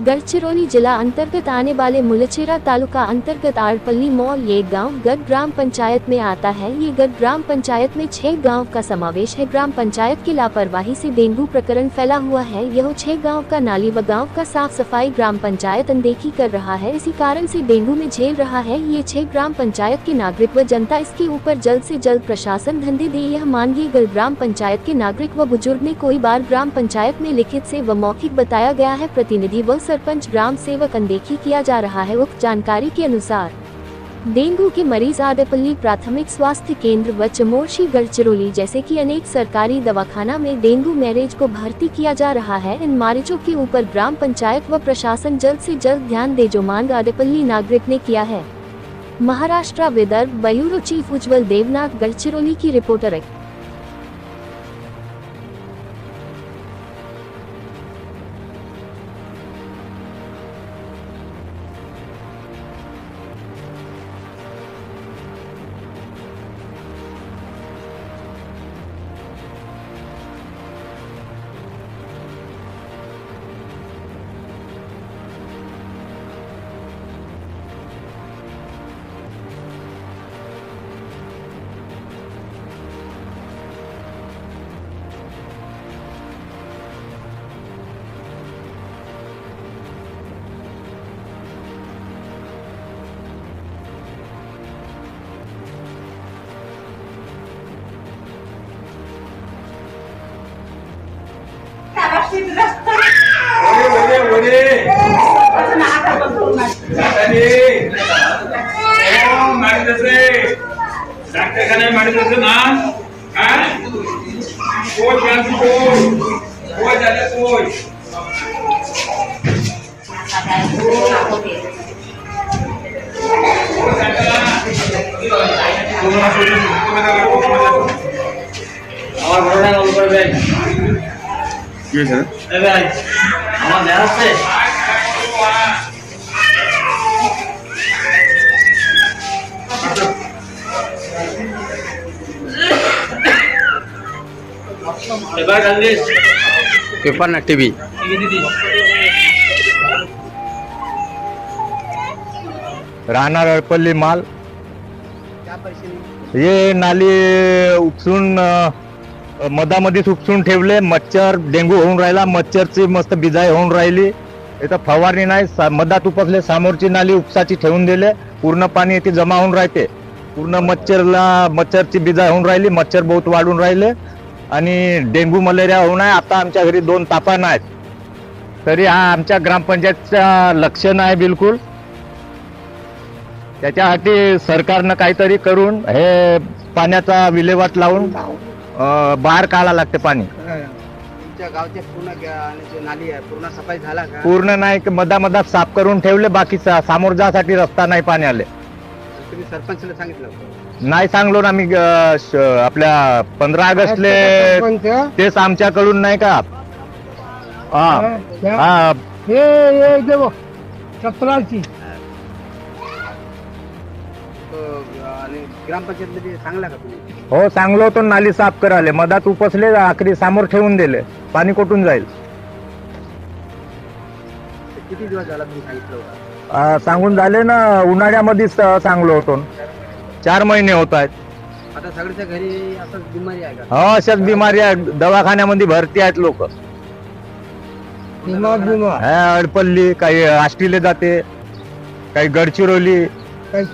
गढ़चिरौली जिला अंतर्गत आने वाले मुलचेरा तालुका अंतर्गत आड़पल्ली मॉल ये गांव गढ़ ग्राम पंचायत में आता है। ये गढ़ ग्राम पंचायत में 6 गांव का समावेश है। ग्राम पंचायत की लापरवाही से डेंगू प्रकरण फैला हुआ है। यह 6 गांव का नाली व गांव का साफ सफाई ग्राम पंचायत अनदेखी कर रहा है। इसी कारण से डेंगू में झेल रहा है। ये 6 ग्राम पंचायत के नागरिक व जनता इसके ऊपर जल्द से जल्द प्रशासन धंधे दे, यह मांगिए। गढ़ ग्राम पंचायत के नागरिक व बुजुर्ग ने कई बार ग्राम पंचायत में लिखित से व मौखिक बताया गया है। प्रतिनिधि व सरपंच ग्राम सेवक अनदेखी किया जा रहा है। उक्त जानकारी के अनुसार डेंगू के मरीज आड़पल्ली प्राथमिक स्वास्थ्य केंद्र व चमोरशी गढ़चिरौली जैसे कि अनेक सरकारी दवाखाना में डेंगू मरीज को भर्ती किया जा रहा है। इन मरीजों के ऊपर ग्राम पंचायत व प्रशासन जल्द से जल्द ध्यान दे, जो मांग आड़पल्ली नागरिक ने किया है। महाराष्ट्र विदर्भ ब्यूरो चीफ उज्जवल देवनाथ, गढ़चिरौली की रिपोर्टर। पेपर ना टीवी राहणार आड़पल्ली माल। ये नाली उपसून मधामध्येच उपसून ठेवले। मच्छर डेंगू होऊन राहिला, मच्छरची मस्त बिजाई होऊन राहिली। इथं फवारणी नाही, मधात उपसले, समोरची नाली उपसाची ठेवून दिले, पूर्ण पाणी इथे जमा होऊन राहते। पूर्ण मच्छरची बिजाई होऊन राहिली, मच्छर बहुत वाढून राहिले आणि डेंगू मलेरिया होऊन आहे। आता आमच्या घरी 2 तापा नाहीत, तरी हा आमच्या ग्रामपंचायतचा लक्ष नाही बिलकुल। त्याच्यासाठी सरकारनं काहीतरी करून हे पाण्याचा विल्हेवाट लावून बाहेर काढा लागते पाणी। तुमच्या गावचे पूर्ण नाली आहे पूर्ण सफाई झाला का? पूर्ण नाही, मधात साफ करून ठेवले, बाकी समोर जासाठी रस्ता नाही पाणी आले। तुम्ही सरपंचला सांगितलं? नाही सांगलो ना मी, आपल्या 15 ऑगस्टले तेच आमच्याकडून नाही का। हा हे देव चपराची आणि ग्रामपंचायत मध्ये सांगला का तुम्ही? हो सांगलो होतो, नाली साफ करायला मधात उपसले, आखरी समोर ठेवून दिले, पाणी कुठून जाईल। किती दिवस झाला तुम्ही सांगितलं होतं? सांगून झाले ना, उन्हाळ्यामध्येच सांगलो होतो। 4 महिने होत आहेत। आता सगळ्याच्या घरी असंच बिमारी आहे का? हो अशाच बिमारी आहे, दवाखान्यामध्ये भरती आहेत लोक। आड़पल्ली काही आष्टीले जाते, काही गडचिरोली, काही